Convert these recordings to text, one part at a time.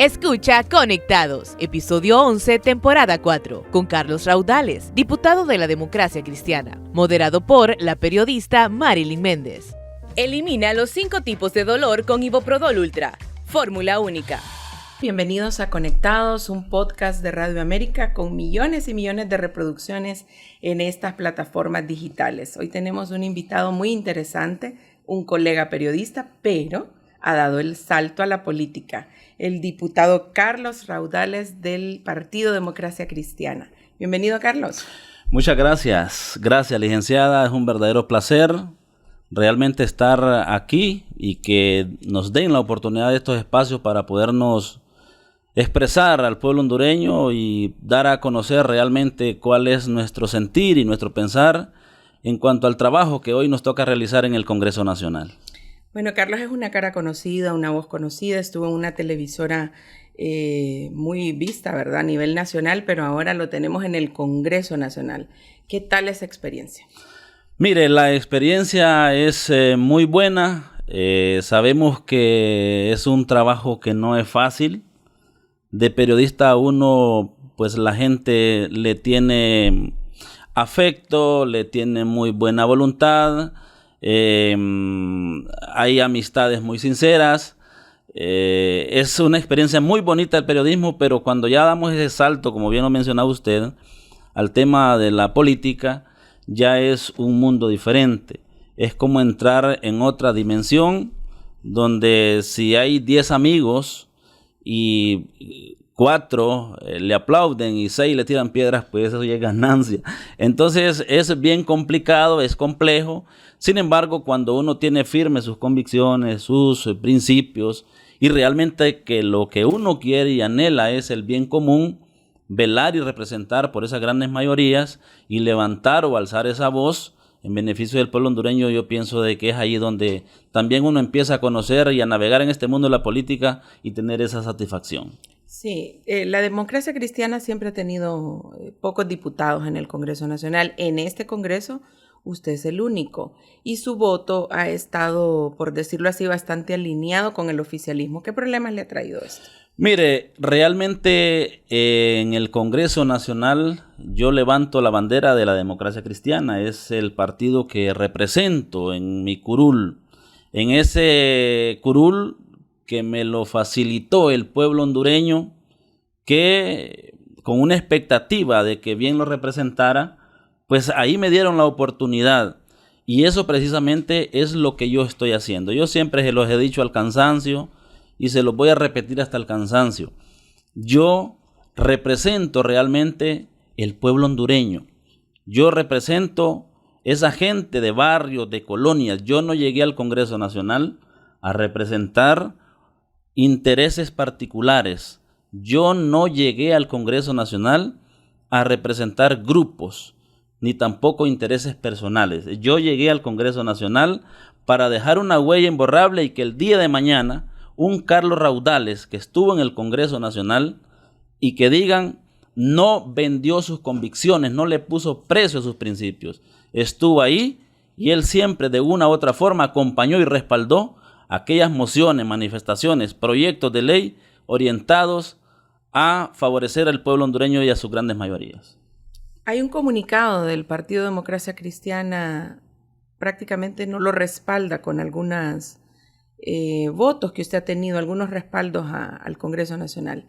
Escucha Conectados, episodio 11, temporada 4, con Carlos Raudales, diputado de la Democracia Cristiana, moderado por la periodista Marilyn Méndez. Elimina los 5 tipos de dolor con Iboprodol Ultra, fórmula única. Bienvenidos a Conectados, un podcast de Radio América con millones y millones de reproducciones en estas plataformas digitales. Hoy tenemos un invitado muy interesante, un colega periodista, pero ha dado el salto a la política, el diputado Carlos Raudales del Partido Democracia Cristiana. Bienvenido, Carlos. Muchas gracias. Gracias, licenciada. Es un verdadero placer realmente estar aquí y que nos den la oportunidad de estos espacios para podernos expresar al pueblo hondureño y dar a conocer realmente cuál es nuestro sentir y nuestro pensar en cuanto al trabajo que hoy nos toca realizar en el Congreso Nacional. Bueno, Carlos es una cara conocida, una voz conocida, estuvo en una televisora muy vista, ¿verdad? A nivel nacional, pero ahora lo tenemos en el Congreso Nacional. ¿Qué tal esa experiencia? Mire, la experiencia es muy buena. Sabemos que es un trabajo que no es fácil. De periodista a uno, pues la gente le tiene afecto, le tiene muy buena voluntad. Hay amistades muy sinceras. Es una experiencia muy bonita el periodismo, pero cuando ya damos ese salto, como bien lo mencionaba usted, al tema de la política, ya es un mundo diferente. Es como entrar en otra dimensión, donde si hay 10 amigos y 4 le aplauden y 6 le tiran piedras, pues eso ya es ganancia. Entonces es bien complicado, es complejo. Sin embargo, cuando uno tiene firmes sus convicciones, sus principios, y realmente que lo que uno quiere y anhela es el bien común, velar y representar por esas grandes mayorías y levantar o alzar esa voz en beneficio del pueblo hondureño, yo pienso de que es ahí donde también uno empieza a conocer y a navegar en este mundo de la política y tener esa satisfacción. Sí, la democracia cristiana siempre ha tenido pocos diputados en el Congreso Nacional. En este Congreso usted es el único y su voto ha estado, por decirlo así, bastante alineado con el oficialismo. ¿Qué problemas le ha traído esto? Mire, realmente en el Congreso Nacional yo levanto la bandera de la democracia cristiana. Es el partido que represento en mi curul. En ese curul que me lo facilitó el pueblo hondureño, que con una expectativa de que bien lo representara, pues ahí me dieron la oportunidad. Y eso precisamente es lo que yo estoy haciendo. Yo siempre se los he dicho al cansancio y se los voy a repetir hasta el cansancio. Yo represento realmente el pueblo hondureño. Yo represento esa gente de barrios, de colonias. Yo no llegué al Congreso Nacional a representar intereses particulares. Yo no llegué al Congreso Nacional a representar grupos, ni tampoco intereses personales. Yo llegué al Congreso Nacional para dejar una huella imborrable y que el día de mañana un Carlos Raudales que estuvo en el Congreso Nacional y que digan, no vendió sus convicciones, no le puso precio a sus principios. Estuvo ahí y él siempre de una u otra forma acompañó y respaldó aquellas mociones, manifestaciones, proyectos de ley orientados a favorecer al pueblo hondureño y a sus grandes mayorías. Hay un comunicado del Partido Democracia Cristiana, prácticamente no lo respalda con algunos votos que usted ha tenido, algunos respaldos al Congreso Nacional.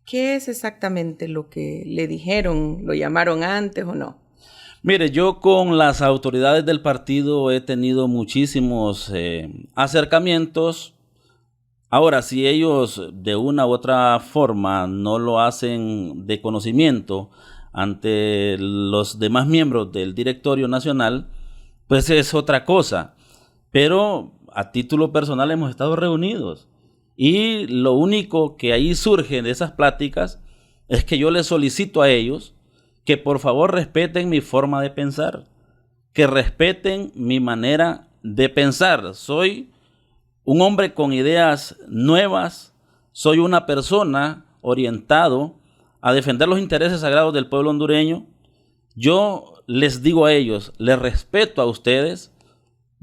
¿Qué es exactamente lo que le dijeron? ¿Lo llamaron antes o no? Mire, yo con las autoridades del partido he tenido muchísimos acercamientos. Ahora, si ellos de una u otra forma no lo hacen de conocimiento ante los demás miembros del directorio nacional, pues es otra cosa. Pero a título personal hemos estado reunidos y lo único que ahí surge de esas pláticas es que yo les solicito a ellos que por favor respeten mi forma de pensar, que respeten mi manera de pensar. Soy un hombre con ideas nuevas, soy una persona orientado a defender los intereses sagrados del pueblo hondureño. Yo les digo a ellos, les respeto a ustedes,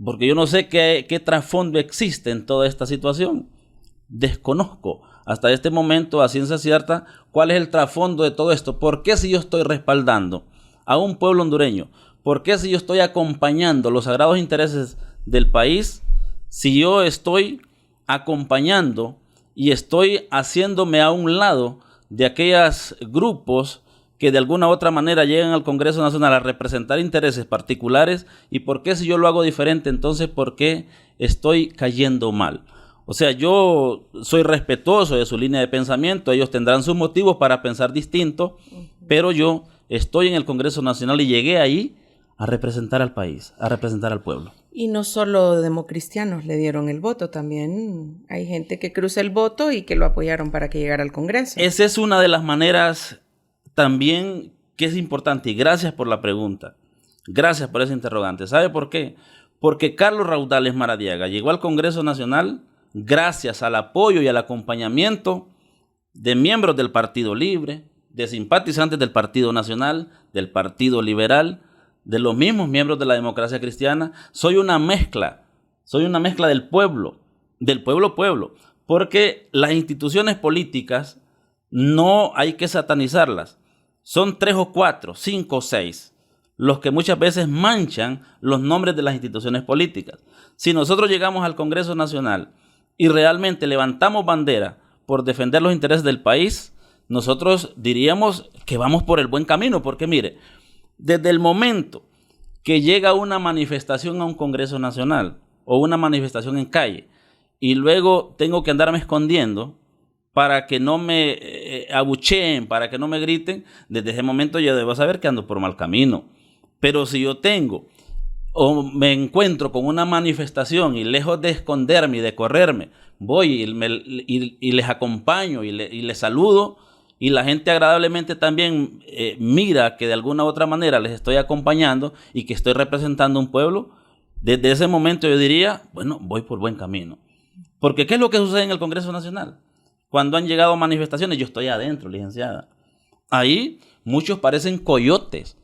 porque yo no sé qué trasfondo existe en toda esta situación. Desconozco. hasta este momento, a ciencia cierta, cuál es el trasfondo de todo esto. ¿Por qué si yo estoy respaldando a un pueblo hondureño? ¿Por qué si yo estoy acompañando los sagrados intereses del país? Si yo estoy acompañando y estoy haciéndome a un lado de aquellos grupos que de alguna u otra manera llegan al Congreso Nacional a representar intereses particulares, y por qué si yo lo hago diferente, entonces por qué estoy cayendo mal. O sea, yo soy respetuoso de su línea de pensamiento, ellos tendrán sus motivos para pensar distinto, pero yo estoy en el Congreso Nacional y llegué ahí a representar al país, a representar al pueblo. Y no solo democristianos le dieron el voto, también hay gente que cruza el voto y que lo apoyaron para que llegara al Congreso. Esa es una de las maneras también que es importante, y gracias por la pregunta, gracias por ese interrogante. ¿Sabe por qué? Porque Carlos Raudales Maradiaga llegó al Congreso Nacional gracias al apoyo y al acompañamiento de miembros del Partido Libre, de simpatizantes del Partido Nacional, del Partido Liberal, de los mismos miembros de la Democracia Cristiana. Soy una mezcla del pueblo, porque las instituciones políticas no hay que satanizarlas. Son 3 o 4, 5 o 6 los que muchas veces manchan los nombres de las instituciones políticas. Si nosotros llegamos al Congreso Nacional y realmente levantamos bandera por defender los intereses del país, nosotros diríamos que vamos por el buen camino, porque mire, desde el momento que llega una manifestación a un Congreso Nacional o una manifestación en calle y luego tengo que andarme escondiendo para que no me abucheen, para que no me griten, desde ese momento yo debo saber que ando por mal camino. Pero si yo tengo o me encuentro con una manifestación y lejos de esconderme y de correrme, voy y les acompaño y les saludo, y la gente agradablemente también mira que de alguna u otra manera les estoy acompañando y que estoy representando un pueblo, desde ese momento yo diría, bueno, voy por buen camino. Porque ¿qué es lo que sucede en el Congreso Nacional? Cuando han llegado manifestaciones, yo estoy adentro, licenciada. Ahí muchos parecen coyotes,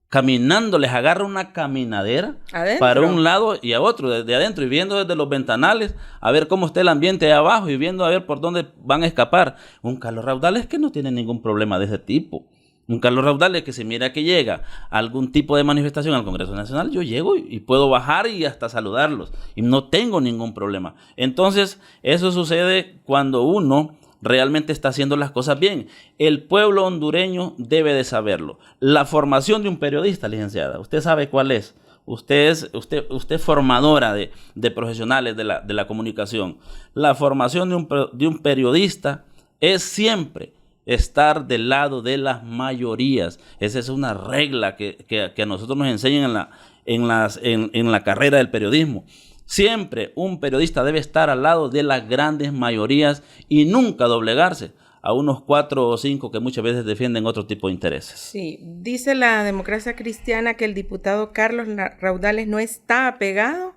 caminando, les agarra una caminadera ¿adentro? Para un lado y a otro, desde adentro, y viendo desde los ventanales a ver cómo está el ambiente de abajo y viendo a ver por dónde van a escapar. Un Carlos Raudales que no tiene ningún problema de ese tipo. Un Carlos Raudales que se mira que llega a algún tipo de manifestación al Congreso Nacional, yo llego y puedo bajar y hasta saludarlos y no tengo ningún problema. Entonces, eso sucede cuando uno realmente está haciendo las cosas bien. El pueblo hondureño debe de saberlo. La formación de un periodista, licenciada, usted sabe cuál es. Usted es formadora de profesionales de la comunicación. La formación de un periodista es siempre estar del lado de las mayorías. Esa es una regla que a nosotros nos enseñan en la carrera del periodismo. Siempre un periodista debe estar al lado de las grandes mayorías y nunca doblegarse a unos 4 o 5 que muchas veces defienden otro tipo de intereses. Sí, dice la Democracia Cristiana que el diputado Carlos Raudales no está apegado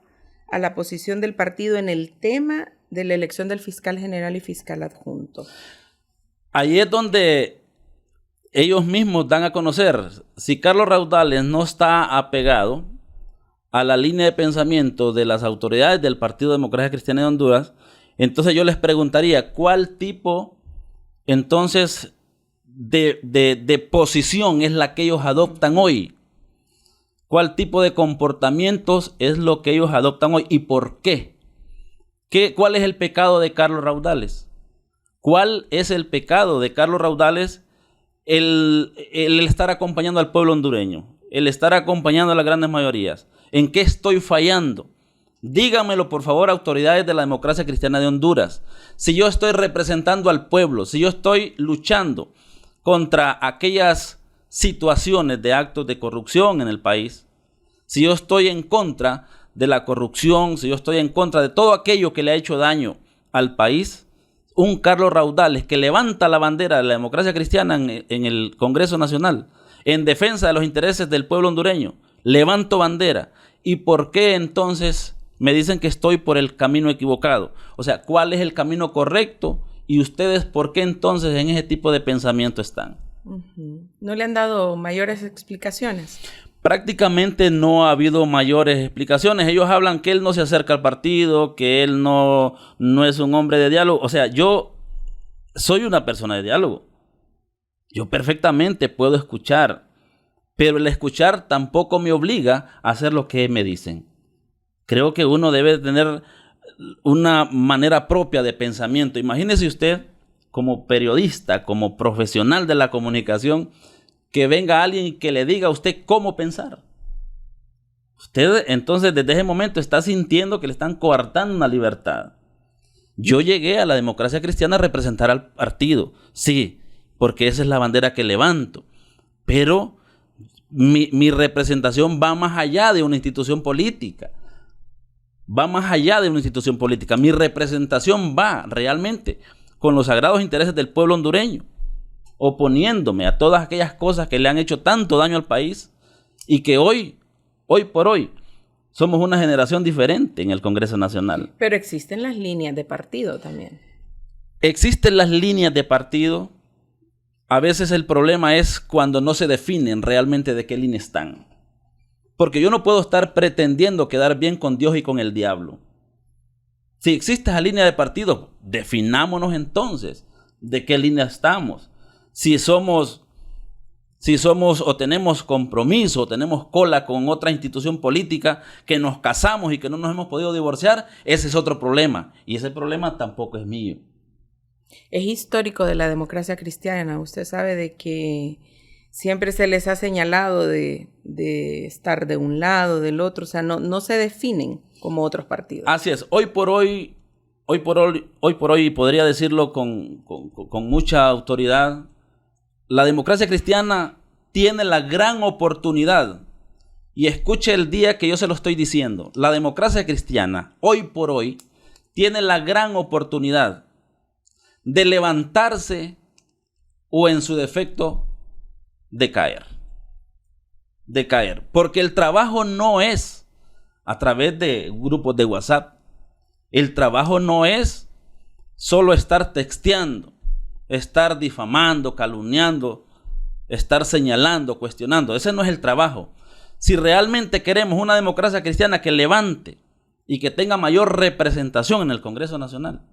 a la posición del partido en el tema de la elección del fiscal general y fiscal adjunto. Ahí es donde ellos mismos dan a conocer, si Carlos Raudales no está apegado a la línea de pensamiento de las autoridades del Partido Democracia Cristiana de Honduras, entonces yo les preguntaría, ¿cuál tipo entonces de posición es la que ellos adoptan hoy? ¿Cuál tipo de comportamientos es lo que ellos adoptan hoy y por qué? ¿Cuál es el pecado de Carlos Raudales? ¿Cuál es el pecado de Carlos Raudales el estar acompañando al pueblo hondureño, el estar acompañando a las grandes mayorías? ¿En qué estoy fallando? Díganmelo, por favor, autoridades de la Democracia Cristiana de Honduras. Si yo estoy representando al pueblo, si yo estoy luchando contra aquellas situaciones de actos de corrupción en el país, si yo estoy en contra de la corrupción, si yo estoy en contra de todo aquello que le ha hecho daño al país, un Carlos Raudales que levanta la bandera de la Democracia Cristiana en el Congreso Nacional en defensa de los intereses del pueblo hondureño, levanto bandera. ¿Y por qué entonces me dicen que estoy por el camino equivocado? O sea, ¿cuál es el camino correcto? ¿Y ustedes por qué entonces en ese tipo de pensamiento están? ¿No le han dado mayores explicaciones? Prácticamente no ha habido mayores explicaciones. Ellos hablan que él no se acerca al partido, que él no es un hombre de diálogo. O sea, yo soy una persona de diálogo. Yo perfectamente puedo escuchar, pero el escuchar tampoco me obliga a hacer lo que me dicen. Creo que uno debe tener una manera propia de pensamiento. Imagínese usted, como periodista, como profesional de la comunicación, que venga alguien y que le diga a usted cómo pensar. Usted entonces desde ese momento está sintiendo que le están coartando una libertad. Yo llegué a la Democracia Cristiana a representar al partido, sí, porque esa es la bandera que levanto, pero mi representación va más allá de una institución política. Va más allá de una institución política. Mi representación va realmente con los sagrados intereses del pueblo hondureño, oponiéndome a todas aquellas cosas que le han hecho tanto daño al país y que hoy por hoy, somos una generación diferente en el Congreso Nacional. Pero existen las líneas de partido también. Existen las líneas de partido. A veces el problema es cuando no se definen realmente de qué línea están. Porque yo no puedo estar pretendiendo quedar bien con Dios y con el diablo. Si existe esa línea de partido, definámonos entonces de qué línea estamos. Si somos o tenemos compromiso, o tenemos cola con otra institución política, que nos casamos y que no nos hemos podido divorciar, ese es otro problema. Y ese problema tampoco es mío. Es histórico de la democracia cristiana. Usted sabe de que siempre se les ha señalado de estar de un lado, del otro. O sea, no se definen como otros partidos. Así es. Hoy por hoy, podría decirlo con mucha autoridad, la democracia cristiana tiene la gran oportunidad, y escuche el día que yo se lo estoy diciendo, la democracia cristiana, hoy por hoy, tiene la gran oportunidad de levantarse o en su defecto de caer. Porque el trabajo no es a través de grupos de WhatsApp. El trabajo no es solo estar texteando, estar difamando, calumniando, estar señalando, cuestionando. Ese no es el trabajo. Si realmente queremos una democracia cristiana que levante y que tenga mayor representación en el Congreso Nacional,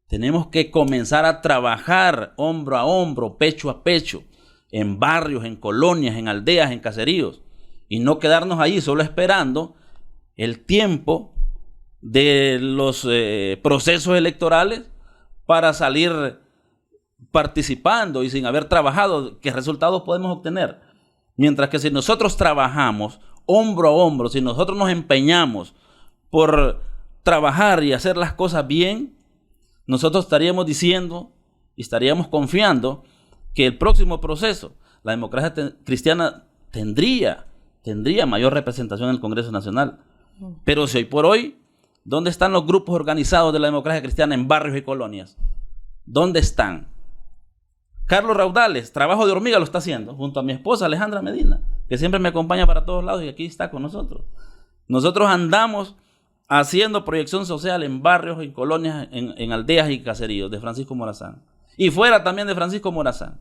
tenemos que comenzar a trabajar hombro a hombro, pecho a pecho, en barrios, en colonias, en aldeas, en caseríos, y no quedarnos ahí solo esperando el tiempo de los procesos electorales para salir participando y sin haber trabajado. ¿Qué resultados podemos obtener? Mientras que si nosotros trabajamos hombro a hombro, si nosotros nos empeñamos por trabajar y hacer las cosas bien, nosotros estaríamos diciendo y estaríamos confiando que el próximo proceso, la democracia cristiana tendría mayor representación en el Congreso Nacional. Pero si hoy por hoy, ¿dónde están los grupos organizados de la democracia cristiana en barrios y colonias? ¿Dónde están? Carlos Raudales, trabajo de hormiga lo está haciendo, junto a mi esposa Alejandra Medina, que siempre me acompaña para todos lados y aquí está con nosotros. Nosotros andamos haciendo proyección social en barrios, en colonias, en aldeas y caseríos de Francisco Morazán. Y fuera también de Francisco Morazán.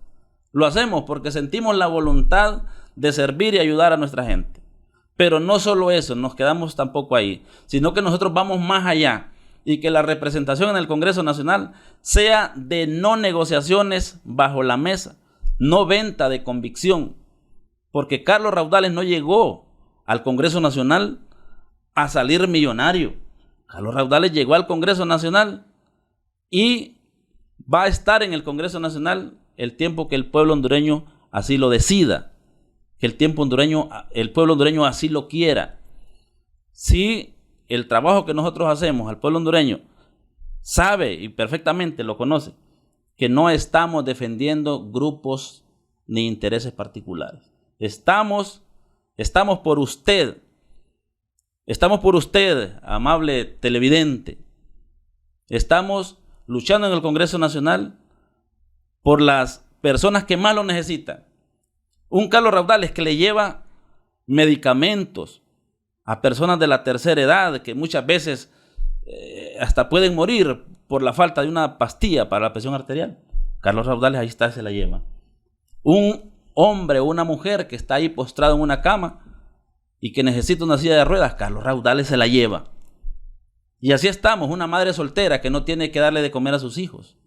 Lo hacemos porque sentimos la voluntad de servir y ayudar a nuestra gente. Pero no solo eso, nos quedamos tampoco ahí, sino que nosotros vamos más allá y que la representación en el Congreso Nacional sea de no negociaciones bajo la mesa, no venta de convicción, porque Carlos Raudales no llegó al Congreso Nacional a salir millonario. Carlos Raudales llegó al Congreso Nacional y va a estar en el Congreso Nacional el tiempo que el pueblo hondureño así lo decida, que el pueblo hondureño así lo quiera. Si el trabajo que nosotros hacemos al pueblo hondureño sabe y perfectamente lo conoce, que no estamos defendiendo grupos ni intereses particulares. Estamos por usted. Estamos por usted, amable televidente. Estamos luchando en el Congreso Nacional por las personas que más lo necesitan. Un Carlos Raudales que le lleva medicamentos a personas de la tercera edad que muchas veces hasta pueden morir por la falta de una pastilla para la presión arterial. Carlos Raudales ahí está, se la lleva. Un hombre o una mujer que está ahí postrado en una cama y que necesita una silla de ruedas, Carlos Raudales se la lleva. Y así estamos, una madre soltera que no tiene que darle de comer a sus hijos.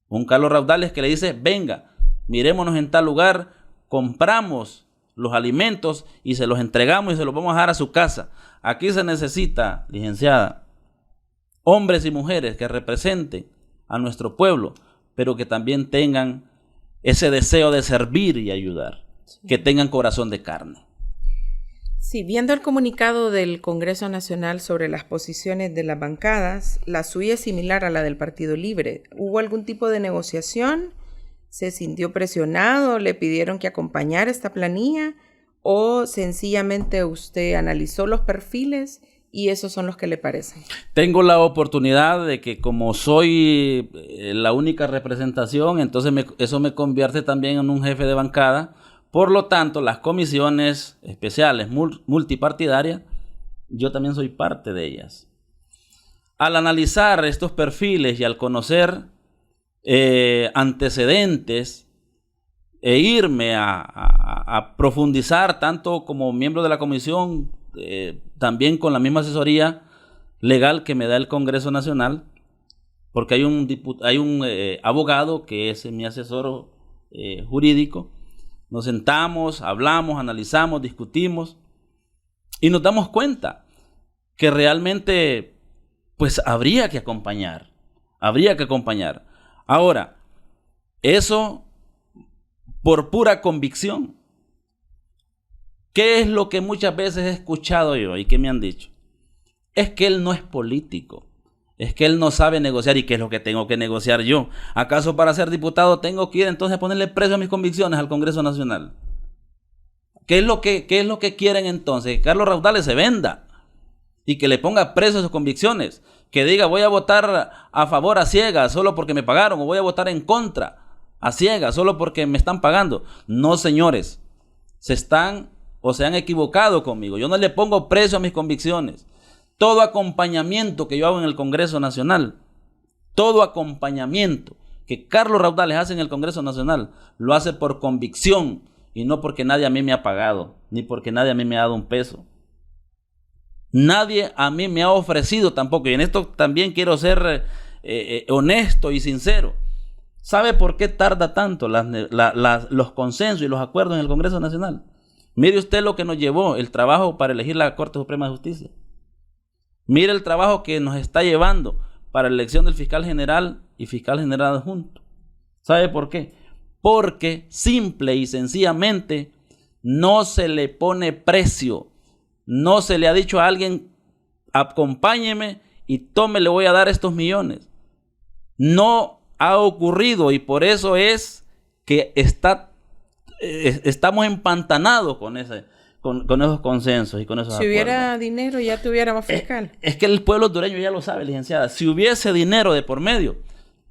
Un Carlos Raudales que le dice, venga, mirémonos en tal lugar, compramos los alimentos y se los entregamos y se los vamos a dejar a su casa. Aquí se necesita, licenciada, hombres y mujeres que representen a nuestro pueblo, pero que también tengan ese deseo de servir y ayudar, que tengan corazón de carne. Sí, viendo el comunicado del Congreso Nacional sobre las posiciones de las bancadas, la suya es similar a la del Partido Libre. ¿Hubo algún tipo de negociación? ¿Se sintió presionado? ¿Le pidieron que acompañara esta planilla? ¿O sencillamente usted analizó los perfiles y esos son los que le parecen? Tengo la oportunidad de que como soy la única representación, entonces eso me convierte también en un jefe de bancada. Por lo tanto, las comisiones especiales multipartidarias, yo también soy parte de ellas. Al analizar estos perfiles y al conocer antecedentes e irme a profundizar tanto como miembro de la comisión, también con la misma asesoría legal que me da el Congreso Nacional, porque hay un abogado que es mi asesor jurídico. Nos sentamos, hablamos, analizamos, discutimos y nos damos cuenta que realmente pues habría que acompañar. Ahora, eso por pura convicción. ¿Qué es lo que muchas veces he escuchado yo y que me han dicho? Es que él no es político. Es que él no sabe negociar. ¿Y qué es lo que tengo que negociar yo? ¿Acaso para ser diputado tengo que ir entonces a ponerle precio a mis convicciones al Congreso Nacional? ¿Qué es lo que quieren entonces? Que Carlos Raudales se venda y que le ponga precio a sus convicciones. Que diga voy a votar a favor a ciegas solo porque me pagaron, o voy a votar en contra a ciegas solo porque me están pagando. No, señores, se han equivocado conmigo. Yo no le pongo precio a mis convicciones. Todo acompañamiento que yo hago en el Congreso Nacional, todo acompañamiento que Carlos Raudales hace en el Congreso Nacional, lo hace por convicción y no porque nadie a mí me ha pagado, ni porque nadie a mí me ha dado un peso. Nadie a mí me ha ofrecido tampoco, y en esto también quiero ser honesto y sincero. ¿Sabe por qué tarda tanto los consensos y los acuerdos en el Congreso Nacional? Mire usted lo que nos llevó el trabajo para elegir la Corte Suprema de Justicia. Mire el trabajo que nos está llevando para la elección del fiscal general y fiscal general adjunto. ¿Sabe por qué? Porque simple y sencillamente no se le pone precio. No se le ha dicho a alguien, acompáñeme y tome, le voy a dar estos millones. No ha ocurrido y por eso es que estamos empantanados con esos consensos y con esos acuerdos. Si hubiera dinero ya tuviéramos fiscal. Es que el pueblo hondureño ya lo sabe, licenciada. Si hubiese dinero de por medio,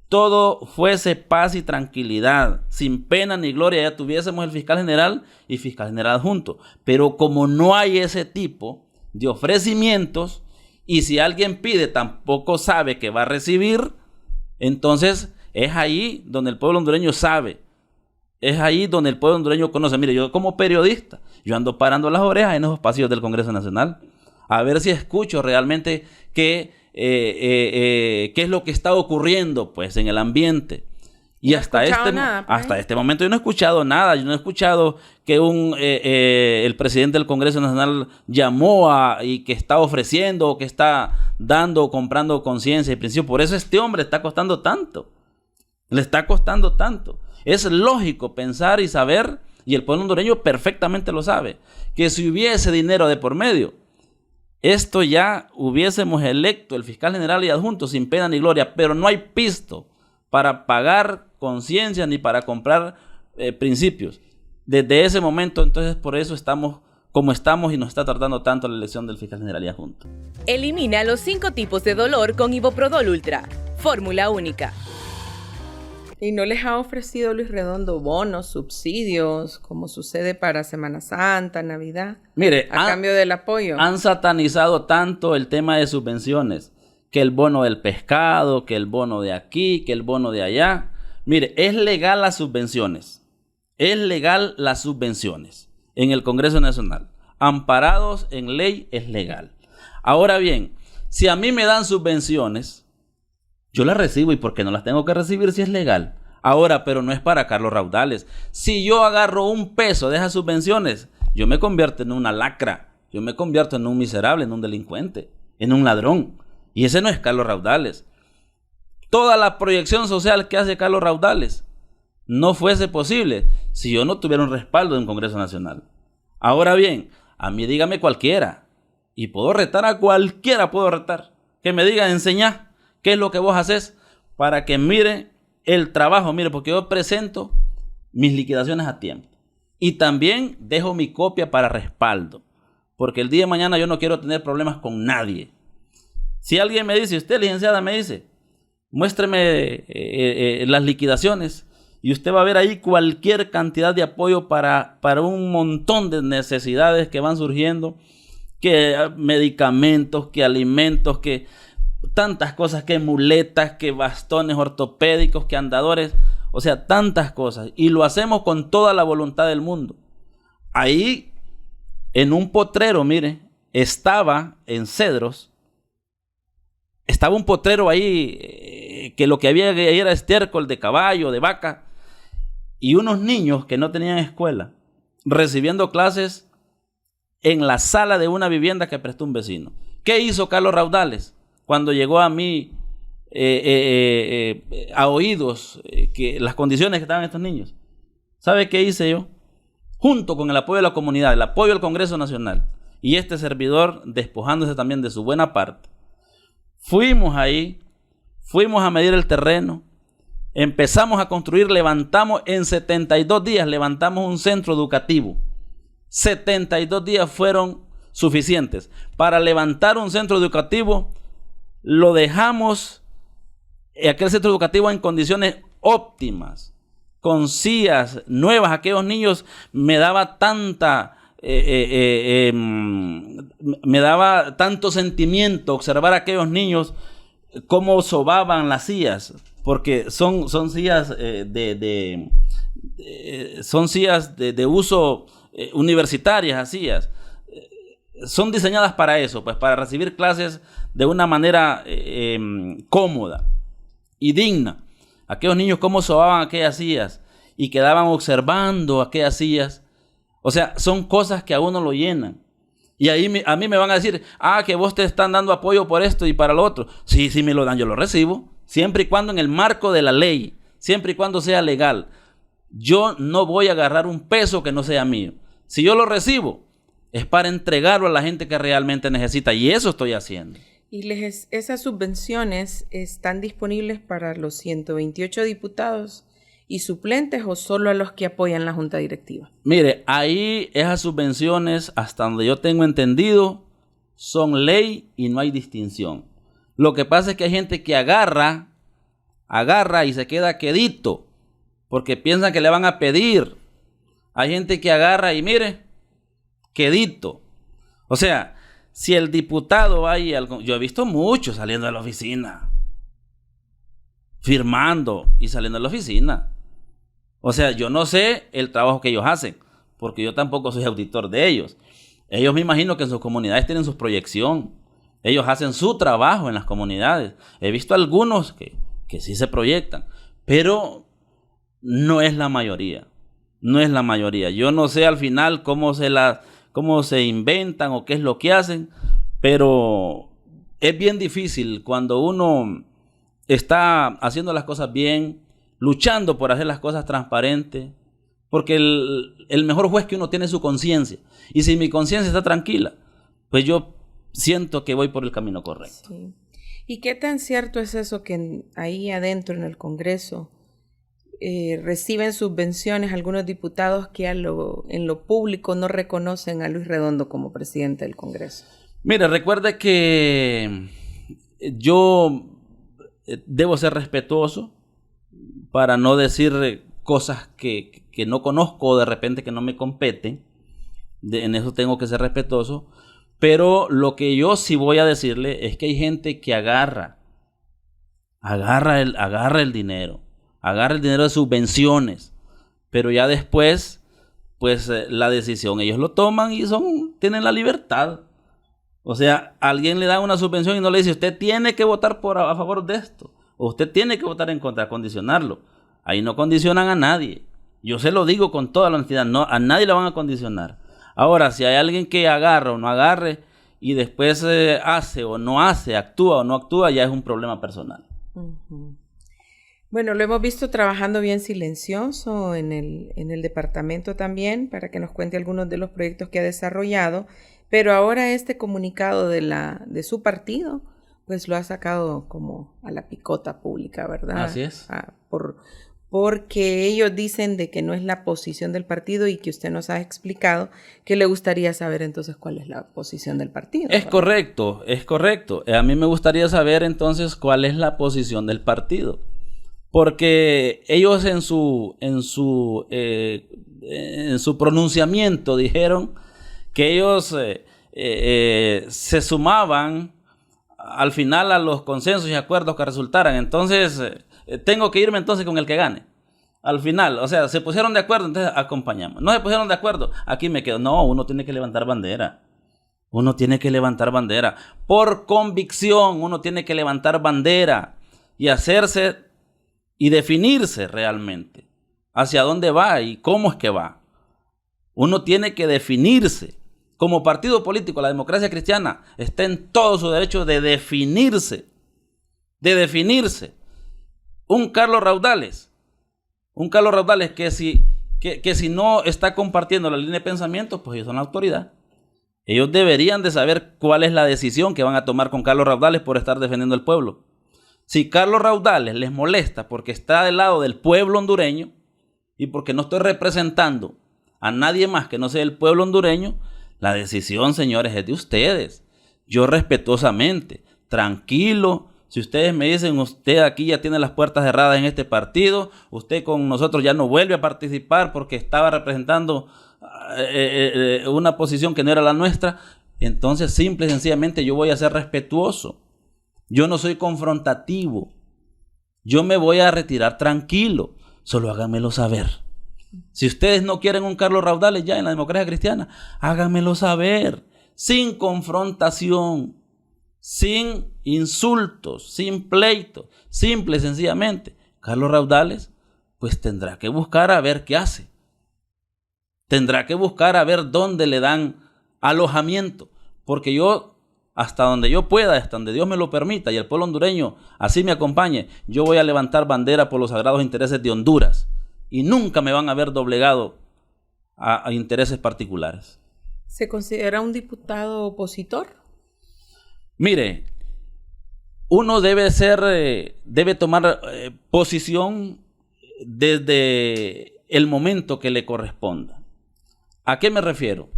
todo fuese paz y tranquilidad, sin pena ni gloria, ya tuviésemos el fiscal general y fiscal general adjunto. Pero como no hay ese tipo de ofrecimientos, y si alguien pide tampoco sabe que va a recibir, entonces es ahí donde el pueblo hondureño sabe. Es ahí donde el pueblo hondureño conoce. Mire, yo como periodista, yo ando parando las orejas en esos pasillos del Congreso Nacional, a ver si escucho realmente qué es lo que está ocurriendo pues en el ambiente. Y hasta este momento yo no he escuchado nada. Yo no he escuchado que el presidente del Congreso Nacional llamó y que está ofreciendo, o que está dando o comprando conciencia y principio. Por eso este hombre está costando tanto. Le está costando tanto. Es lógico pensar y saber, y el pueblo hondureño perfectamente lo sabe, que si hubiese dinero de por medio, esto ya hubiésemos electo el fiscal general y adjunto sin pena ni gloria, pero no hay pisto para pagar conciencia ni para comprar principios. Desde ese momento, entonces, por eso estamos como estamos y nos está tardando tanto la elección del fiscal general y adjunto. Elimina los 5 tipos de dolor con Iboprodol Ultra. Fórmula única. ¿Y no les ha ofrecido Luis Redondo bonos, subsidios, como sucede para Semana Santa, Navidad? Mire, a cambio del apoyo. Han satanizado tanto el tema de subvenciones, que el bono del pescado, que el bono de aquí, que el bono de allá. Mire, es legal las subvenciones. Es legal las subvenciones en el Congreso Nacional. Amparados en ley es legal. Ahora bien, si a mí me dan subvenciones, Yo las recibo, ¿y por qué no las tengo que recibir si es legal? Ahora, pero no es para Carlos Raudales. Si yo agarro un peso de esas subvenciones, yo me convierto en una lacra, yo me convierto en un miserable, en un delincuente, en un ladrón. Y ese no es Carlos Raudales. Toda la proyección social que hace Carlos Raudales no fuese posible si yo no tuviera un respaldo de un Congreso Nacional. Ahora bien, a mí dígame cualquiera, y puedo retar a cualquiera, puedo retar, que me diga, enseñá qué es lo que vos haces para que mire el trabajo, mire, porque yo presento mis liquidaciones a tiempo. Y también dejo mi copia para respaldo, porque el día de mañana yo no quiero tener problemas con nadie. Si alguien me dice, usted licenciada me dice, muéstreme las liquidaciones, y usted va a ver ahí cualquier cantidad de apoyo para un montón de necesidades que van surgiendo, que medicamentos, que alimentos, que tantas cosas, que muletas, que bastones ortopédicos, que andadores, o sea, tantas cosas. Y lo hacemos con toda la voluntad del mundo. Ahí, en un potrero, mire, estaba en Cedros, estaba un potrero ahí, que lo que había ahí era estiércol de caballo, de vaca, y unos niños que no tenían escuela, recibiendo clases en la sala de una vivienda que prestó un vecino. ¿Qué hizo Carlos Raudales cuando llegó a mí a oídos que las condiciones que estaban estos niños? ¿Sabe qué hice yo? Junto con el apoyo de la comunidad, el apoyo del Congreso Nacional y este servidor despojándose también de su buena parte, fuimos ahí, fuimos a medir el terreno, empezamos a construir, levantamos en 72 días, levantamos un centro educativo. 72 días fueron suficientes para levantar un centro educativo. Lo dejamos, aquel centro educativo, en condiciones óptimas, con sillas nuevas. Aquellos niños me daba me daba tanto sentimiento observar a aquellos niños cómo sobaban las sillas, porque son sillas son sillas de uso universitarias, las sillas. Son diseñadas para eso, pues para recibir clases de una manera cómoda y digna. Aquellos niños cómo sobaban aquellas sillas y quedaban observando aquellas sillas. O sea, son cosas que a uno lo llenan. Y ahí a mí me van a decir, que vos te están dando apoyo por esto y para lo otro. Sí, me lo dan, yo lo recibo, siempre y cuando en el marco de la ley, siempre y cuando sea legal. Yo no voy a agarrar un peso que no sea mío. Si yo lo recibo, es para entregarlo a la gente que realmente necesita, y eso estoy haciendo. ¿Y esas subvenciones están disponibles para los 128 diputados y suplentes o solo a los que apoyan la junta directiva? Mire, ahí esas subvenciones, hasta donde yo tengo entendido, son ley y no hay distinción. Lo que pasa es que hay gente que agarra y se queda quedito porque piensan que le van a pedir. Hay gente que agarra y mire, quedito. O sea, si el diputado va ahí, yo he visto muchos saliendo de la oficina, firmando y saliendo de la oficina. O sea, yo no sé el trabajo que ellos hacen, porque yo tampoco soy auditor de ellos. Ellos, me imagino que en sus comunidades tienen su proyección. Ellos hacen su trabajo en las comunidades. He visto algunos que sí se proyectan, pero no es la mayoría. No es la mayoría. Yo no sé al final cómo se inventan o qué es lo que hacen, pero es bien difícil cuando uno está haciendo las cosas bien, luchando por hacer las cosas transparentes, porque el mejor juez que uno tiene es su conciencia. Y si mi conciencia está tranquila, pues yo siento que voy por el camino correcto. Sí. ¿Y qué tan cierto es eso que ahí adentro en el Congreso reciben subvenciones algunos diputados que en lo público no reconocen a Luis Redondo como presidente del Congreso? Mire, recuerde que yo debo ser respetuoso para no decir cosas que no conozco o de repente que no me competen. En eso tengo que ser respetuoso. Pero lo que yo sí voy a decirle es que hay gente que agarra el dinero de subvenciones, pero ya después, pues la decisión ellos lo toman y tienen la libertad. O sea, alguien le da una subvención y no le dice, usted tiene que votar a favor de esto. Usted tiene que votar en contra, condicionarlo. Ahí no condicionan a nadie. Yo se lo digo con toda la honestidad, no, a nadie la van a condicionar. Ahora, si hay alguien que agarra o no agarre y después hace o no hace, actúa o no actúa, ya es un problema personal. Uh-huh. Bueno, lo hemos visto trabajando bien silencioso en el departamento también, para que nos cuente algunos de los proyectos que ha desarrollado, pero ahora este comunicado de su partido, pues lo ha sacado como a la picota pública, ¿verdad? Así es. Porque ellos dicen de que no es la posición del partido y que usted nos ha explicado que le gustaría saber entonces cuál es la posición del partido. Es correcto. A mí me gustaría saber entonces cuál es la posición del partido. Porque ellos en su pronunciamiento dijeron que ellos se sumaban al final a los consensos y acuerdos que resultaran. Entonces, tengo que irme entonces con el que gane. Al final, o sea, se pusieron de acuerdo, entonces acompañamos. No se pusieron de acuerdo, aquí me quedo. No, uno tiene que levantar bandera. Uno tiene que levantar bandera. Por convicción, uno tiene que levantar bandera y hacerse y definirse realmente hacia dónde va y cómo es que va. Uno tiene que definirse. Como partido político, la Democracia Cristiana está en todo su derecho de definirse. Un Carlos Raudales que si no está compartiendo la línea de pensamiento, pues ellos son la autoridad. Ellos deberían de saber cuál es la decisión que van a tomar con Carlos Raudales por estar defendiendo al pueblo. Si Carlos Raudales les molesta porque está del lado del pueblo hondureño y porque no estoy representando a nadie más que no sea el pueblo hondureño, la decisión, señores, es de ustedes. Yo respetuosamente, tranquilo, si ustedes me dicen, usted aquí ya tiene las puertas cerradas en este partido, usted con nosotros ya no vuelve a participar porque estaba representando una posición que no era la nuestra, entonces simple y sencillamente yo voy a ser respetuoso. Yo no soy confrontativo. Yo me voy a retirar tranquilo. Solo háganmelo saber. Si ustedes no quieren un Carlos Raudales ya en la Democracia Cristiana, háganmelo saber, sin confrontación, sin insultos, sin pleitos, simple y sencillamente. Carlos Raudales pues tendrá que buscar a ver qué hace. Tendrá que buscar a ver dónde le dan alojamiento, porque yo, hasta donde yo pueda, hasta donde Dios me lo permita y el pueblo hondureño así me acompañe, yo voy a levantar bandera por los sagrados intereses de Honduras. Y nunca me van a ver doblegado a intereses particulares. ¿Se considera un diputado opositor? Mire, uno debe tomar posición desde el momento que le corresponda. ¿A qué me refiero?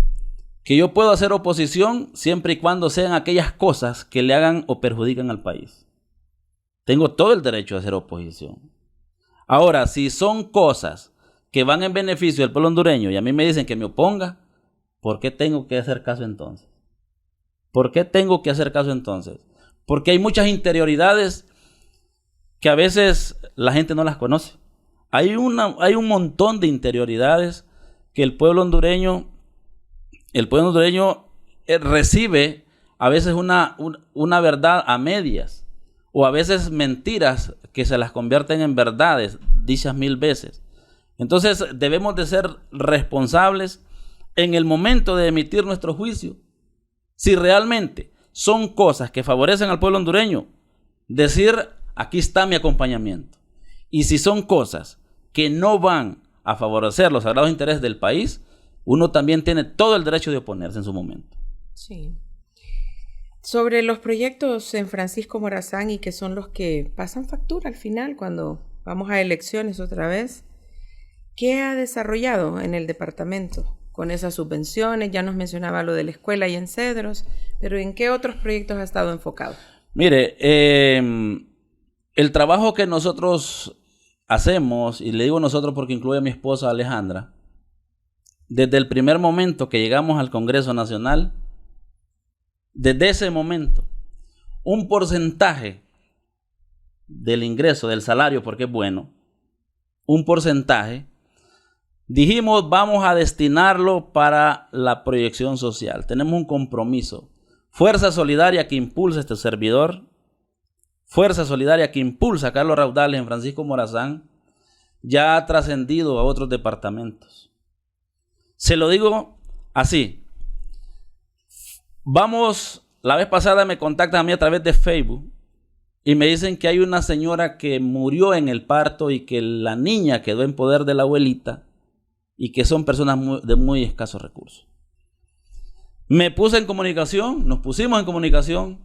Que yo puedo hacer oposición siempre y cuando sean aquellas cosas que le hagan o perjudican al país. Tengo todo el derecho a hacer oposición. Ahora, si son cosas que van en beneficio del pueblo hondureño y a mí me dicen que me oponga, ¿por qué tengo que hacer caso entonces? Porque hay muchas interioridades que a veces la gente no las conoce. Hay un montón de interioridades que el pueblo hondureño recibe a veces una verdad a medias, o a veces mentiras que se las convierten en verdades dichas 1000 veces. Entonces debemos de ser responsables en el momento de emitir nuestro juicio. Si realmente son cosas que favorecen al pueblo hondureño, decir, aquí está mi acompañamiento. Y si son cosas que no van a favorecer los sagrados intereses del país, uno también tiene todo el derecho de oponerse en su momento. Sí. Sobre los proyectos en Francisco Morazán y que son los que pasan factura al final cuando vamos a elecciones otra vez, ¿qué ha desarrollado en el departamento con esas subvenciones? Ya nos mencionaba lo de la escuela y en Cedros, pero ¿en qué otros proyectos ha estado enfocado? Mire, el trabajo que nosotros hacemos, y le digo nosotros porque incluye a mi esposa Alejandra, desde el primer momento que llegamos al Congreso Nacional, desde ese momento, un porcentaje del ingreso, del salario, porque es bueno, un porcentaje, dijimos vamos a destinarlo para la proyección social. Tenemos un compromiso. Fuerza Solidaria que impulsa este servidor, fuerza solidaria que impulsa a Carlos Raudales en Francisco Morazán ya ha trascendido a otros departamentos. Se lo digo así. La vez pasada me contactan a mí a través de Facebook y me dicen que hay una señora que murió en el parto y que la niña quedó en poder de la abuelita y que son personas de muy escasos recursos. Me puse en comunicación, nos pusimos en comunicación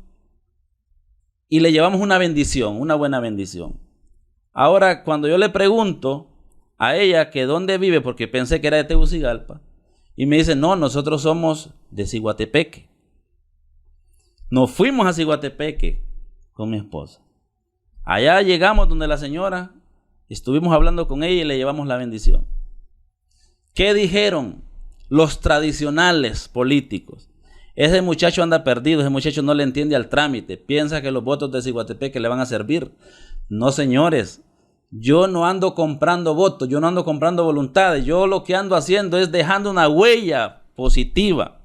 y le llevamos una bendición, una buena bendición. Ahora, cuando yo le pregunto a ella que dónde vive, porque pensé que era de Tegucigalpa, y me dice, no, nosotros somos de Ciguatepeque. Nos fuimos a Ciguatepeque con mi esposa. Allá llegamos donde la señora, estuvimos hablando con ella y le llevamos la bendición. ¿Qué dijeron los tradicionales políticos? Ese muchacho anda perdido, ese muchacho no le entiende al trámite, piensa que los votos de Ciguatepeque le van a servir. No, señores, yo no ando comprando votos, yo no ando comprando voluntades, yo lo que ando haciendo es dejando una huella positiva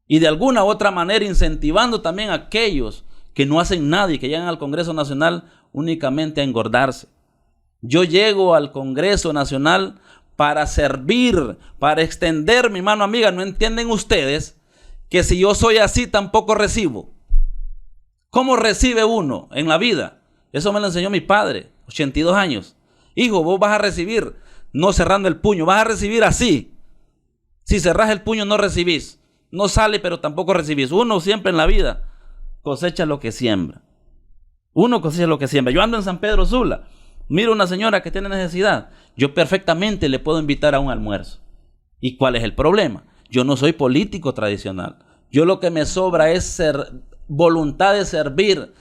y de alguna u otra manera incentivando también a aquellos que no hacen nada y que llegan al Congreso Nacional únicamente a engordarse. Yo llego al Congreso Nacional para servir, para extender mi mano amiga. ¿No entienden ustedes que si yo soy así tampoco recibo? ¿Cómo recibe uno en la vida? Eso me lo enseñó mi padre, 82 años. Hijo, vos vas a recibir no cerrando el puño, vas a recibir así. Si cerrás el puño no recibís, no sale pero tampoco recibís. Uno siempre en la vida cosecha lo que siembra. Uno cosecha lo que siembra. Yo ando en San Pedro Sula, miro a una señora que tiene necesidad, yo perfectamente le puedo invitar a un almuerzo. ¿Y cuál es el problema? Yo no soy político tradicional. Yo lo que me sobra es voluntad de servir,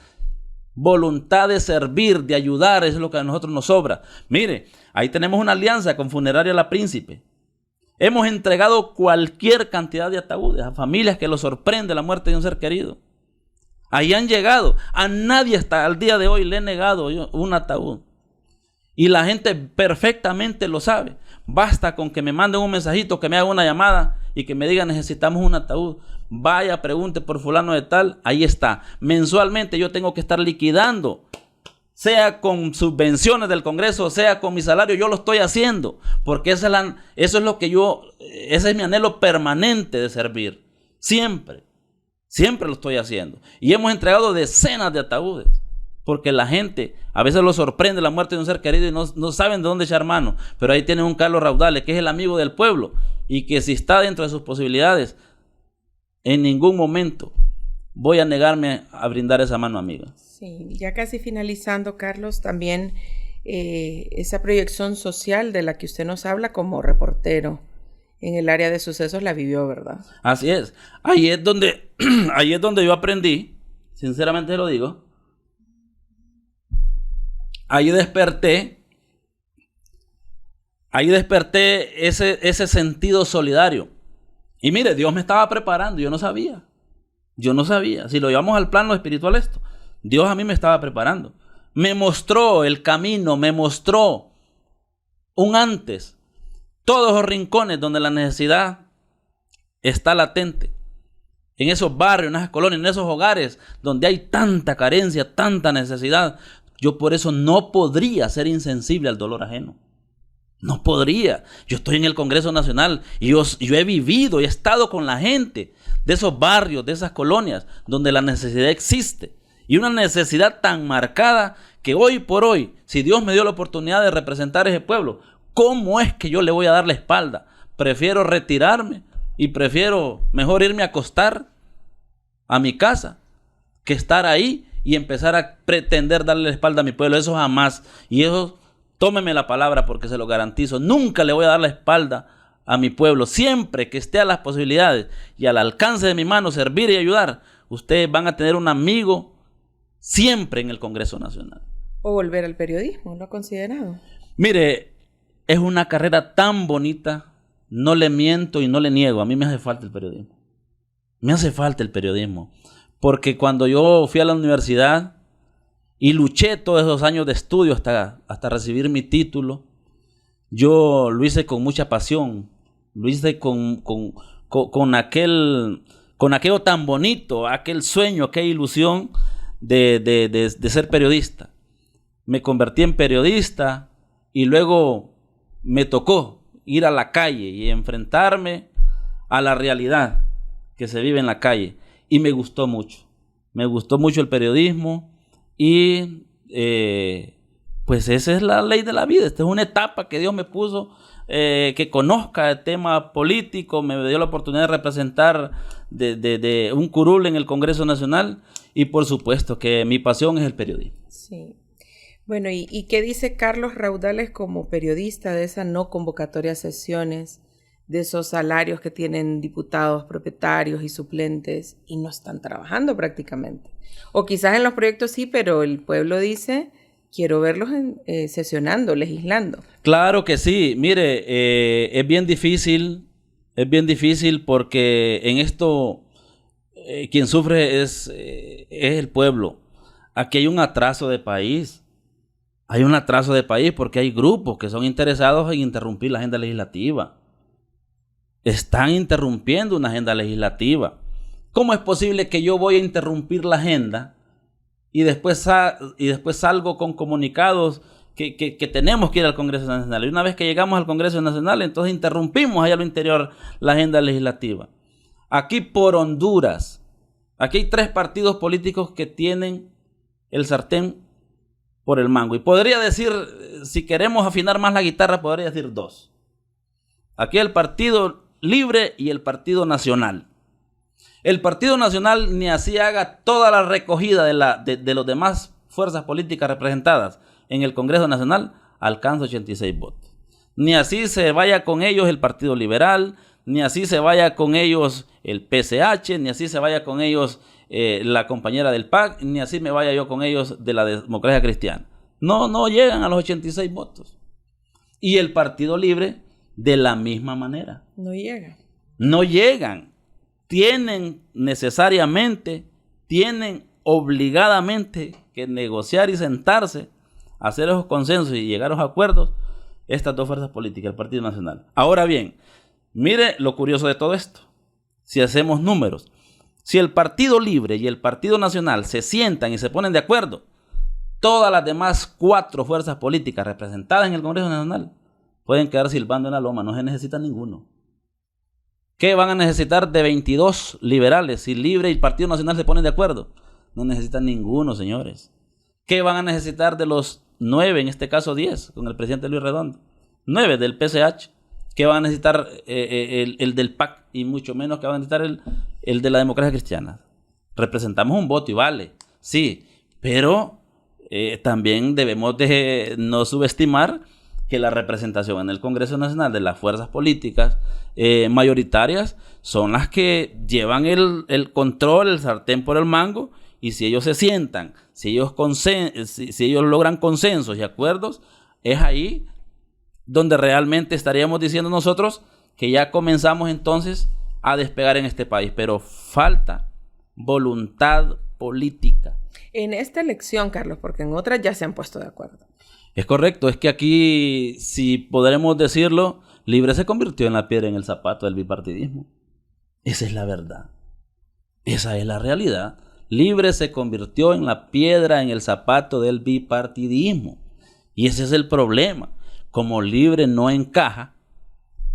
de ayudar, es lo que a nosotros nos sobra. Mire, ahí tenemos una alianza con Funeraria La Príncipe. Hemos entregado cualquier cantidad de ataúdes a familias que los sorprende la muerte de un ser querido. Ahí han llegado. A nadie hasta el día de hoy le he negado un ataúd. Y la gente perfectamente lo sabe. Basta con que me manden un mensajito, que me hagan una llamada y que me digan necesitamos un ataúd. Vaya, pregunte por fulano de tal, ahí está. Mensualmente yo tengo que estar liquidando, sea con subvenciones del Congreso, sea con mi salario, yo lo estoy haciendo, porque ese es mi anhelo permanente de servir. Siempre lo estoy haciendo. Y hemos entregado decenas de ataúdes, porque la gente a veces lo sorprende la muerte de un ser querido y no saben de dónde echar mano. Pero ahí tienen un Carlos Raudales, que es el amigo del pueblo, y que si está dentro de sus posibilidades, en ningún momento voy a negarme a brindar esa mano amiga. Sí, ya casi finalizando, Carlos, también esa proyección social de la que usted nos habla como reportero en el área de sucesos la vivió, ¿verdad? Así es. Ahí es donde yo aprendí, sinceramente lo digo. Ahí desperté ese sentido solidario. Y mire, Dios me estaba preparando, yo no sabía. Si lo llevamos al plano espiritual esto, Dios a mí me estaba preparando. Me mostró el camino, me mostró un antes. Todos los rincones donde la necesidad está latente. En esos barrios, en esas colonias, en esos hogares donde hay tanta carencia, tanta necesidad. Yo por eso no podría ser insensible al dolor ajeno. No podría. Yo estoy en el Congreso Nacional y yo he vivido y he estado con la gente de esos barrios, de esas colonias donde la necesidad existe. Y una necesidad tan marcada que hoy por hoy, si Dios me dio la oportunidad de representar ese pueblo, ¿cómo es que yo le voy a dar la espalda? Prefiero retirarme y prefiero mejor irme a acostar a mi casa que estar ahí y empezar a pretender darle la espalda a mi pueblo. Eso jamás. Y eso, tómeme la palabra porque se lo garantizo. Nunca le voy a dar la espalda a mi pueblo. Siempre que esté a las posibilidades y al alcance de mi mano servir y ayudar, ustedes van a tener un amigo siempre en el Congreso Nacional. O volver al periodismo, ¿lo ha considerado? Mire, es una carrera tan bonita, no le miento y no le niego, a mí me hace falta el periodismo. Me hace falta el periodismo, porque cuando yo fui a la universidad y luché todos esos años de estudio hasta recibir mi título, yo lo hice con mucha pasión, lo hice con aquello tan bonito, aquel sueño, aquella ilusión de ser periodista. Me convertí en periodista y luego me tocó ir a la calle y enfrentarme a la realidad que se vive en la calle. Y me gustó mucho. Me gustó mucho el periodismo y pues esa es la ley de la vida. Esta es una etapa que Dios me puso, que conozca el tema político, me dio la oportunidad de representar de un curul en el Congreso Nacional y por supuesto que mi pasión es el periodismo. Sí. Bueno, ¿y qué dice Carlos Raudales como periodista de esa no convocatoria a sesiones, de esos salarios que tienen diputados, propietarios y suplentes y no están trabajando prácticamente? O quizás en los proyectos sí, pero el pueblo dice, quiero verlos sesionando, legislando. Claro que sí. Mire, es bien difícil porque en esto quien sufre es el pueblo. Aquí hay un atraso de país. Hay un atraso de país porque hay grupos que son interesados en interrumpir la agenda legislativa. Están interrumpiendo una agenda legislativa. ¿Cómo es posible que yo voy a interrumpir la agenda y después salgo con comunicados que tenemos que ir al Congreso Nacional? Y una vez que llegamos al Congreso Nacional, entonces interrumpimos allá a lo interior la agenda legislativa. Aquí por Honduras, aquí hay 3 partidos políticos que tienen el sartén por el mango. Y podría decir, si queremos afinar más la guitarra, podría decir 2. Aquí el Partido Libre y el Partido Nacional. El Partido Nacional ni así haga toda la recogida de los demás fuerzas políticas representadas en el Congreso Nacional, alcanza 86 votos. Ni así se vaya con ellos el Partido Liberal, ni así se vaya con ellos el PCH, ni así se vaya con ellos la compañera del PAC, ni así me vaya yo con ellos de la Democracia Cristiana. No llegan a los 86 votos. Y el Partido Libre de la misma manera. No llegan. Tienen obligadamente que negociar y sentarse, hacer esos consensos y llegar a los acuerdos, estas 2 fuerzas políticas, el Partido Nacional. Ahora bien, mire lo curioso de todo esto. Si hacemos números, si el Partido Libre y el Partido Nacional se sientan y se ponen de acuerdo, todas las demás 4 fuerzas políticas representadas en el Congreso Nacional pueden quedar silbando en la loma, no se necesita ninguno. ¿Qué van a necesitar de 22 liberales si Libre y el Partido Nacional se ponen de acuerdo? No necesitan ninguno, señores. ¿Qué van a necesitar de los 9, en este caso 10, con el presidente Luis Redondo? 9 del PCH. ¿Qué van a necesitar el del PAC? Y mucho menos que van a necesitar el de la Democracia Cristiana. Representamos un voto y vale, sí, pero también debemos de no subestimar que la representación en el Congreso Nacional de las fuerzas políticas mayoritarias son las que llevan el control, el sartén por el mango, y si ellos se sientan, si ellos logran consensos y acuerdos, es ahí donde realmente estaríamos diciendo nosotros que ya comenzamos entonces a despegar en este país, pero falta voluntad política. En esta elección, Carlos, porque en otras ya se han puesto de acuerdo. Es correcto, es que aquí, si podremos decirlo, Libre se convirtió en la piedra en el zapato del bipartidismo. Esa es la verdad. Esa es la realidad. Libre se convirtió en la piedra en el zapato del bipartidismo. Y ese es el problema. Como Libre no encaja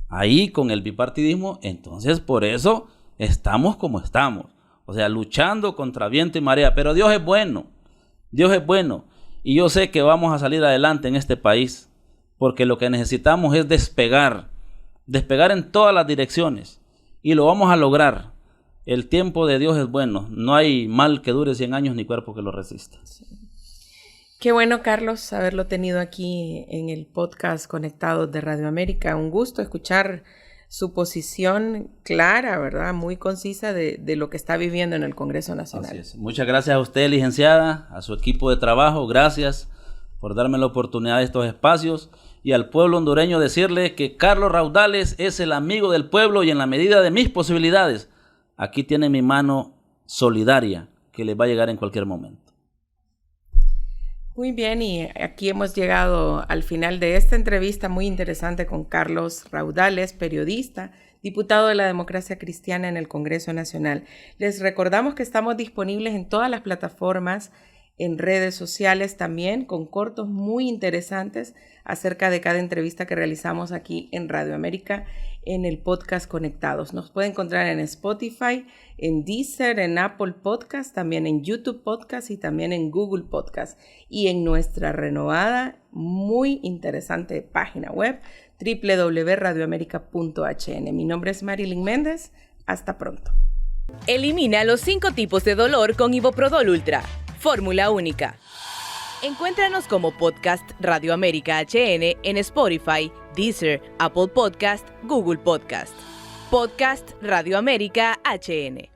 ahí con el bipartidismo, entonces por eso estamos como estamos. O sea, luchando contra viento y marea. Pero Dios es bueno. Dios es bueno. Y yo sé que vamos a salir adelante en este país, porque lo que necesitamos es despegar en todas las direcciones, y lo vamos a lograr. El tiempo de Dios es bueno, no hay mal que dure 100 años ni cuerpo que lo resista. Sí. Qué bueno, Carlos, haberlo tenido aquí en el podcast Conectados de Radio América. Un gusto escuchar su posición clara, ¿verdad? Muy concisa de lo que está viviendo en el Congreso Nacional. Así es. Muchas gracias a usted, licenciada, a su equipo de trabajo. Gracias por darme la oportunidad de estos espacios. Y al pueblo hondureño decirle que Carlos Raudales es el amigo del pueblo, y en la medida de mis posibilidades, aquí tiene mi mano solidaria que les va a llegar en cualquier momento. Muy bien, y aquí hemos llegado al final de esta entrevista muy interesante con Carlos Raudales, periodista, diputado de la Democracia Cristiana en el Congreso Nacional. Les recordamos que estamos disponibles en todas las plataformas, en redes sociales también, con cortos muy interesantes acerca de cada entrevista que realizamos aquí en Radio América en el podcast Conectados. Nos puede encontrar en Spotify, en Deezer, en Apple Podcast, también en YouTube Podcast y también en Google Podcast. Y en nuestra renovada, muy interesante página web, www.radioamerica.hn. Mi nombre es Marilyn Méndez. Hasta pronto. Elimina los 5 tipos de dolor con Iboprodol Ultra. Fórmula única. Encuéntranos como Podcast Radio América HN en Spotify, Deezer, Apple Podcast, Google Podcast. Podcast Radio América HN.